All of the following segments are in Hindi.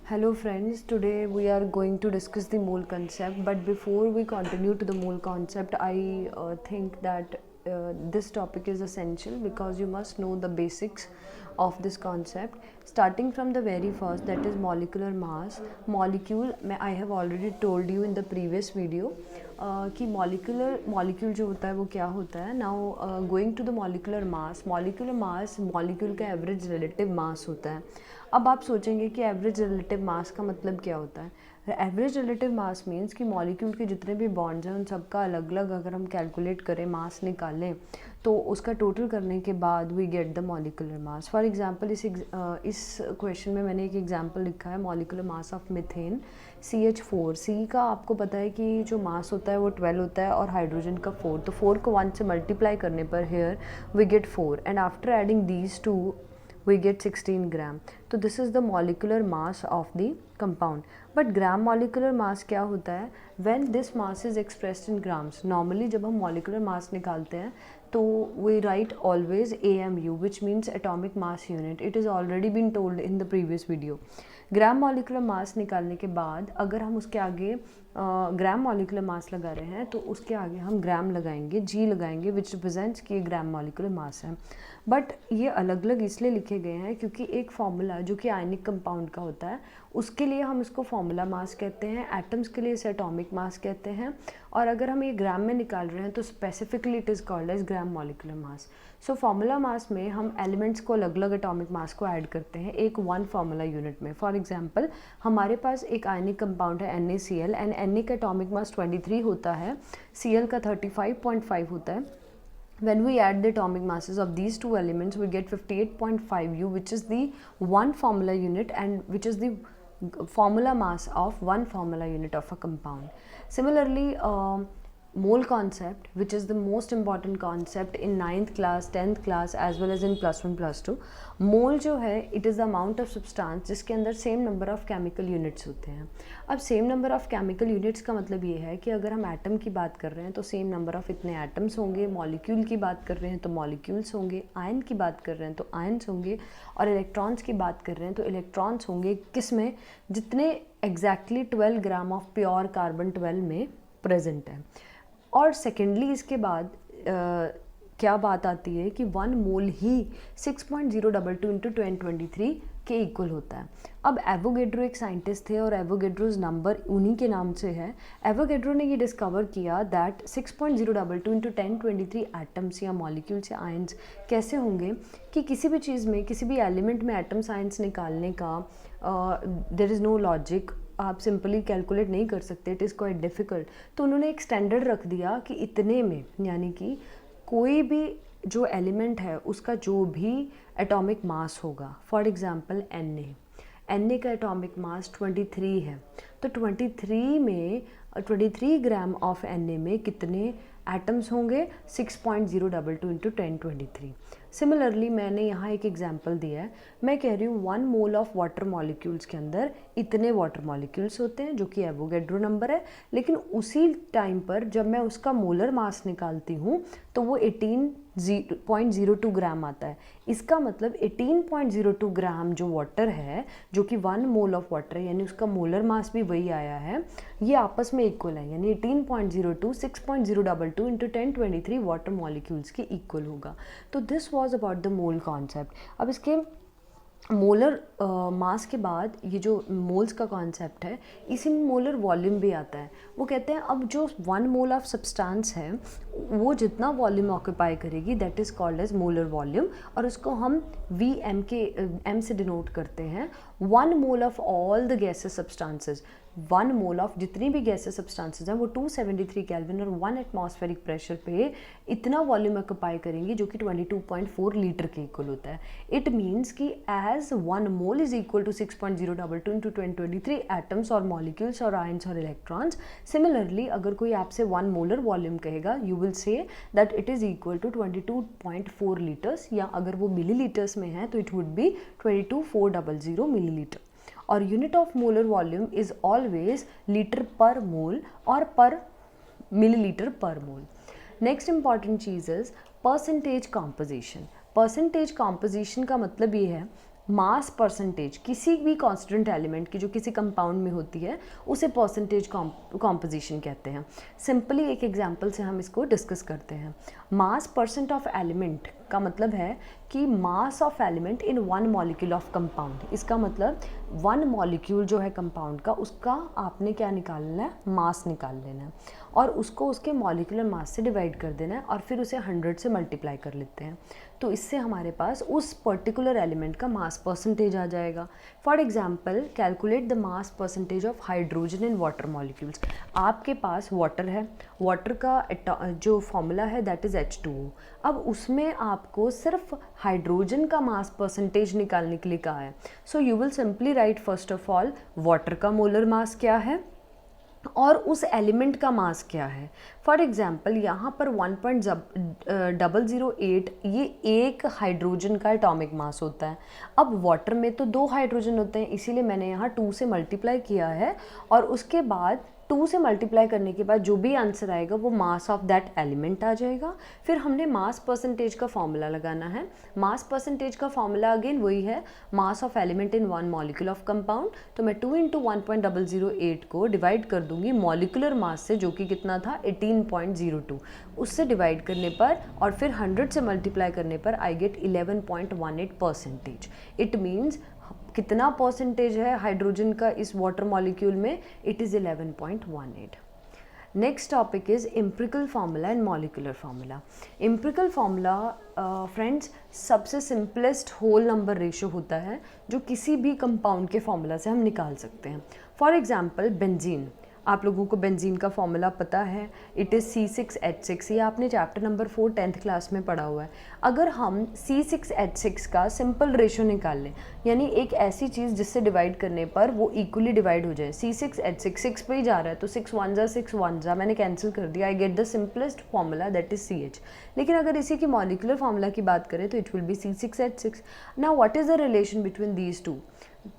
Hello friends, today we are going to discuss the mole concept, but before we continue to the mole concept, I think that this topic is essential because you must know the basics of this concept. Starting from the very first, that is molecular mass. Molecule, I have already told you in the previous video कि मॉलिक्यूल जो होता है वो क्या होता है. Now going to the molecular mass molecule का एवरेज रिलेटिव मास होता है. अब आप सोचेंगे कि एवरेज रिलेटिव मास का मतलब क्या होता है. एवरेज रिलेटिव मास मीन्स कि मॉलिक्यूल के जितने भी बॉन्ड्स हैं उन सबका अलग अलग अगर हम कैलकुलेट करें, मास निकालें, तो उसका टोटल करने के बाद we get the molecular mass. For example इस क्वेश्चन में मैंने एक एग्जांपल लिखा है, molecular mass of methane CH4. C का आपको पता है कि जो मास होता है वो 12 होता है और हाइड्रोजन का 4, तो 4 को 1 से मल्टीप्लाई करने पर here we get 4 and after adding these two we get 16 gram. तो this is the molecular mass of the compound. But gram molecular mass क्या होता है? When this mass is expressed in grams. Normally जब हम molecular mass निकालते हैं तो we write always AMU, which means atomic mass unit. It is already been told in the previous video. Gram molecular मास निकालने के बाद अगर हम उसके आगे ग्राम मॉलिकुलर मास लगा रहे हैं तो उसके आगे हम ग्राम लगाएंगे, जी लगाएंगे, विच रिप्रेजेंट्स कि ग्राम मॉलिकुलर मास है. बट ये अलग अलग इसलिए लिखे गए हैं क्योंकि एक फार्मूला जो कि आयनिक कंपाउंड का होता है उसके लिए हम इसको फार्मूला मास कहते हैं, एटम्स के लिए इसे एटॉमिक मास कहते हैं, और अगर हम ये ग्राम में निकाल रहे हैं तो specifically it is called as gram molecular mass. So formula mass में हम एलिमेंट्स को अलग अलग एटॉमिक मास को ऐड करते हैं एक वन फार्मूला यूनिट में. फॉर एग्जांपल हमारे पास एक आयनिक कंपाउंड है NaCl एंड Na का एटॉमिक मास 23 होता है, Cl का 35.5 होता है. When we add the atomic masses of these two elements, we get 58.5 U, which is the one formula unit and which is the formula mass of one formula unit of a compound. Similarly, mole concept, which is the most important concept in 9th class, 10th class as well as in +1 +2. मोल जो है it is the amount of substance जिसके अंदर same number of chemical units होते हैं. अब same number of chemical units का मतलब ये है कि अगर हम एटम की बात कर रहे हैं तो सेम नंबर ऑफ इतने एटम्स होंगे, मॉलिक्यूल की बात कर रहे हैं तो मॉलिक्यूल्स होंगे, आयन की बात कर रहे हैं तो आयन्स होंगे, और इलेक्ट्रॉन्स की बात कर रहे हैं तो इलेक्ट्रॉन्स होंगे. किस में? जितने exactly 12 gram of pure carbon 12 में प्रेजेंट है. और सेकेंडली इसके बाद क्या बात आती है कि 1 मोल ही 6.022 इंटू 1023 के इक्वल होता है. अब एवोगेड्रो एक साइंटिस्ट थे और एवोगेड्रोज नंबर उन्हीं के नाम से है. एवोगेड्रो ने ये डिस्कवर किया दैट 6.022 इंटू 1023 एटम्स या मॉलिक्यूल्स या आयन्स कैसे होंगे कि किसी भी चीज़ में, किसी भी एलिमेंट में एटम्स आयन्स निकालने का देयर इज़ नो लॉजिक. आप सिंपली कैलकुलेट नहीं कर सकते, इट इज़ क्वाइट डिफ़िकल्ट. तो उन्होंने एक स्टैंडर्ड रख दिया कि इतने में, यानी कि कोई भी जो एलिमेंट है उसका जो भी एटॉमिक मास होगा, फॉर एग्जांपल Na का एटॉमिक मास 23 है, तो 23 ग्राम ऑफ Na में कितने एटम्स होंगे? 6.022 इंटू 1023. सिमिलरली मैंने यहाँ एक एग्जांपल दिया है. मैं कह रही हूँ 1 मोल ऑफ वाटर मॉलिक्यूल्स के अंदर इतने वाटर मॉलिक्यूल्स होते हैं जो कि एवोगेड्रो नंबर है, लेकिन उसी टाइम पर जब मैं उसका मोलर मास निकालती हूँ तो वो 18.02 ग्राम आता है. इसका मतलब 18.02 ग्राम जो वाटर है, जो कि 1 मोल ऑफ वाटर है, यानी उसका मोलर मास भी वही आया है, ये आपस में इक्वल है. यानी 18.02 6.022 इंटू 1023 वाटर मॉलिक्यूल्स के इक्वल होगा. तो this was about the mole concept. अब इसके मोलर मास के बाद ये जो मोल्स का कॉन्सेप्ट है, इसी में मोलर वॉल्यूम भी आता है. वो कहते हैं अब जो 1 मोल ऑफ सब्सटेंस है वो जितना वॉल्यूम ऑक्यूपाई करेगी that is called as molar volume, और उसको हम VM के M से डिनोट करते हैं. 1 mole of all the gases substances, 1 mole of जितनी भी गैसेस सब्सटेंसेस हैं वो 273 केल्विन और 1 एटमॉस्फेरिक प्रेशर पे इतना वॉल्यूम ऑक्यूपाई करेंगी जो कि 22.4 लीटर के इक्वल होता है. इट मीन्स कि as 1 mole is equal to 6.022 into 1023 atoms और मॉलिक्यूल्स और आयन्स और इलेक्ट्रॉन्स. सिमिलरली अगर कोई आपसे 1 मोलर वॉल्यूम कहेगा, you will say that it is equal to 22.4 litres, या अगर वो मिलीलीटर्स में है तो इट वुड बी 22,400 मिलीलीटर. और unit of molar volume is always litre per mole और per millilitre per mole. Next important cheese is percentage composition. Percentage composition का मतलब ये है मास परसेंटेज किसी भी कॉन्स्टेंट एलिमेंट की जो किसी कंपाउंड में होती है उसे परसेंटेज कॉम्पोजिशन कहते हैं। सिंपली एक एग्जांपल से हम इसको डिस्कस करते हैं। मास परसेंट ऑफ एलिमेंट का मतलब है कि mass of element in one molecule of compound. इसका मतलब वन मॉलिक्यूल जो है कंपाउंड का, उसका आपने क्या निकालना है, मास निकाल लेना है और उसको उसके मॉलिक्यूलर मास से डिवाइड कर देना है और फिर उसे 100 से मल्टीप्लाई कर लेते हैं। तो इससे हमारे पास उस पर्टिकुलर एलिमेंट का मास परसेंटेज आ जाएगा। For example calculate the mass percentage of hydrogen in water molecules. आपके पास वाटर है, वाटर का जो फॉर्मूला है दैट इज़ H2O। अब उसमें आपको सिर्फ हाइड्रोजन का मास परसेंटेज निकालने के लिए कहा है। So you will simply write first of all water का मोलर मास क्या है और उस एलिमेंट का मास क्या है। फॉर एग्जाम्पल यहाँ पर 1.008 ये एक हाइड्रोजन का एटॉमिक मास होता है। अब वाटर में तो 2 हाइड्रोजन होते हैं, इसीलिए मैंने यहाँ 2 से मल्टीप्लाई किया है और उसके बाद 2 से मल्टीप्लाई करने के बाद जो भी आंसर आएगा वो मास ऑफ दैट एलिमेंट आ जाएगा। फिर हमने मास परसेंटेज का फॉर्मूला लगाना है। मास परसेंटेज का फॉर्मूला अगेन वही है, mass of element in one molecule of compound. तो मैं 2 × 1.008 को डिवाइड कर दूंगी मॉलिक्यूलर मास से, जो कि कितना था 18.02, उससे डिवाइड करने पर और फिर 100 से मल्टीप्लाई करने पर आई गेट 11.18%। इट मीन्स कितना परसेंटेज है हाइड्रोजन का इस वाटर मॉलिक्यूल में, it is 11.18। Next topic is empirical formula and molecular formula. Empirical formula friends सबसे सिंपलेस्ट होल नंबर रेशो होता है जो किसी भी कंपाउंड के फार्मूला से हम निकाल सकते हैं। फॉर एग्जांपल बेंजीन, आप लोगों को बेंजीन का फॉर्मूला पता है, इट इज़ C6H6। ये आपने चैप्टर नंबर 4 10th क्लास में पढ़ा हुआ है। अगर हम C6H6 का सिंपल रेशो निकाल लें, यानी एक ऐसी चीज़ जिससे डिवाइड करने पर वो इक्वली डिवाइड हो जाए, C6H6 6 पे ही जा रहा है तो 6 1 जा 6 1 जा, मैंने कैंसिल कर दिया, I get the simplest formula that is CH। लेकिन अगर इसी की मॉलिक्यूलर फार्मूला की बात करें तो it will be C6H6। Now what is the relation between these two?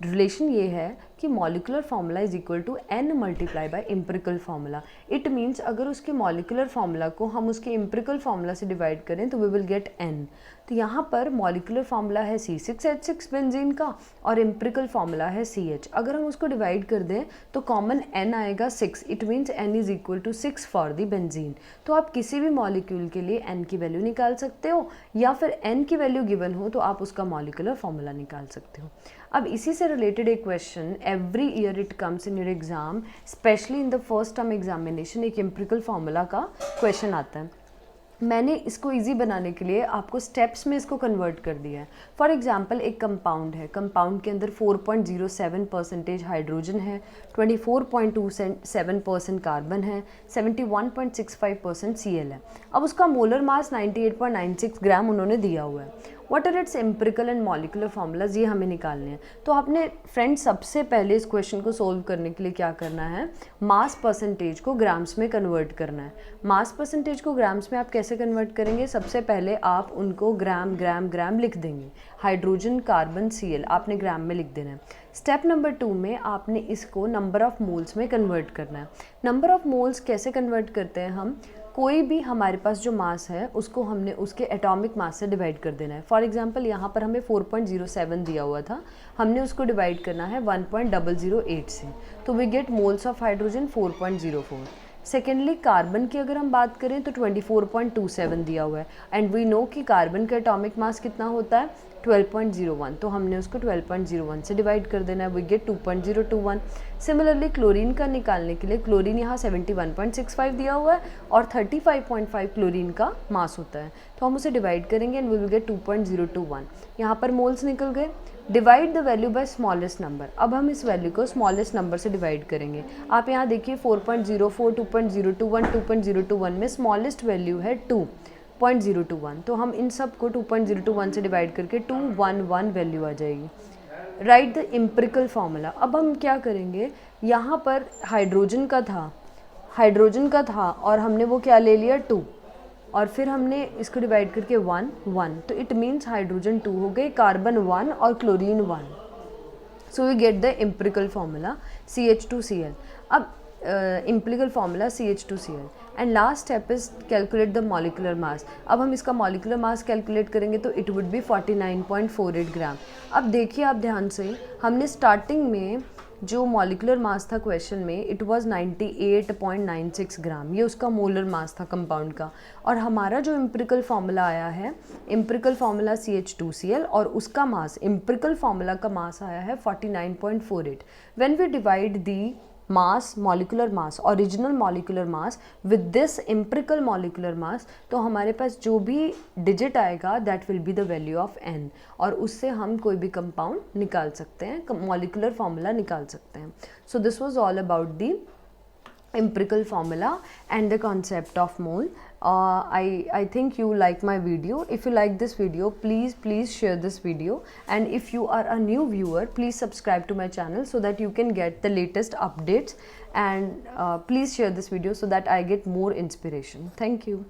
Relation ये है कि molecular formula is equal to n multiply by empirical formula. It means अगर उसके मॉलिक्यूलर फार्मूला को हम उसके एम्पिरिकल फार्मूला से डिवाइड करें तो वी विल गेट n। तो यहाँ पर मॉलिक्यूलर फार्मूला है C6H6 बेंजीन का और एम्पिरिकल फार्मूला है CH। अगर हम उसको डिवाइड कर दें तो कॉमन n आएगा 6। It means n is equal to 6 for the benzene. तो आप किसी भी मॉलिक्यूल के लिए n की वैल्यू निकाल सकते हो या फिर n की वैल्यू गिवन हो तो आप उसका मॉलिक्यूलर फार्मूला निकाल सकते हो। अब इसी से रिलेटेड एक question every year it comes in your exam, specially in the first term examination, एक एम्पिरिकल फार्मूला का क्वेश्चन आता है। मैंने इसको इजी बनाने के लिए आपको स्टेप्स में इसको कन्वर्ट कर दिया है। फॉर एग्जांपल एक कंपाउंड है, कंपाउंड के अंदर 4.07% हाइड्रोजन है, 24.27% कार्बन है, 71.65% Cl है। अब उसका मोलर मास 98.96 ग्राम उन्होंने दिया हुआ है। What are its empirical and molecular formulas, ये हमें निकालने हैं। तो आपने फ्रेंड्स सबसे पहले इस क्वेश्चन को सोल्व करने के लिए क्या करना है, मास परसेंटेज को ग्राम्स में कन्वर्ट करना है। मास परसेंटेज को ग्राम्स में आप कैसे कन्वर्ट करेंगे, सबसे पहले आप उनको ग्राम ग्राम ग्राम लिख देंगे। हाइड्रोजन कार्बन Cl आपने ग्राम में लिख देना है। स्टेप नंबर 2 में आपने इसको नंबर ऑफ़ मोल्स में कन्वर्ट करना है। नंबर ऑफ़ मोल्स कैसे कन्वर्ट करते हैं हम, कोई भी हमारे पास जो मास है उसको हमने उसके एटॉमिक मास से डिवाइड कर देना है। फॉर एग्जांपल यहाँ पर हमें 4.07 दिया हुआ था, हमने उसको डिवाइड करना है 1.008 से, तो we get moles of hydrogen 4.04। Secondly carbon की अगर हम बात करें तो 24.27 दिया हुआ है एंड वी नो कि कार्बन का एटॉमिक मास कितना होता है 12.01, तो हमने उसको 12.01 से डिवाइड कर देना है, वी गेट 2.021। सिमिलरली क्लोरीन का निकालने के लिए, क्लोरीन यहाँ 71.65 दिया हुआ है और 35.5 क्लोरीन का मास होता है, तो हम उसे डिवाइड करेंगे एंड वी विल गेट 2.021। यहाँ पर मोल्स निकल गए। Divide the value by smallest number. अब हम इस वैल्यू को स्मॉलेस्ट नंबर से डिवाइड करेंगे। आप यहाँ देखिए 4.04, 2.021, 2.021 में स्मॉलेस्ट वैल्यू है 2.021, तो हम इन सब को 2.021 से डिवाइड करके 211 वैल्यू आ जाएगी। Right the empirical formula. अब हम क्या करेंगे, यहाँ पर हाइड्रोजन का था और हमने वो क्या ले लिया 2 और फिर हमने इसको डिवाइड करके 1 1, तो इट मीन्स हाइड्रोजन 2 हो गए, कार्बन 1 और chlorine 1। So we get the empirical formula CH2Cl। अब empirical formula CH2Cl. And last step is calculate the molecular mass. अब हम इसका मॉलिकुलर मास कैलकुलेट करेंगे तो इट वुड बी 49.48 ग्राम. अब देखिए आप ध्यान से, हमने स्टार्टिंग में जो मॉलिकुलर मास था क्वेश्चन में इट वाज 98.96 ग्राम, ये उसका मोलर मास था कंपाउंड का. और हमारा जो एम्पिरिकल फार्मूला आया है, एम्पिरिकल फार्मूला CH2Cl, और उसका मास, एम्पिरिकल फार्मूला का मास आया है 49.48. When we divide the mass, molecular mass, original molecular mass with this empirical molecular mass, तो हमारे पास जो भी डिजिट आएगा that will be the value of n, और उससे हम कोई भी कंपाउंड निकाल सकते हैं, मॉलिकुलर फार्मूला निकाल सकते हैं. So this was all about the empirical formula and the concept of mole. I think you like my video. If you like this video, please share this video, and if you are a new viewer, please subscribe to my channel so that you can get the latest updates, and please share this video so that I get more inspiration. Thank you.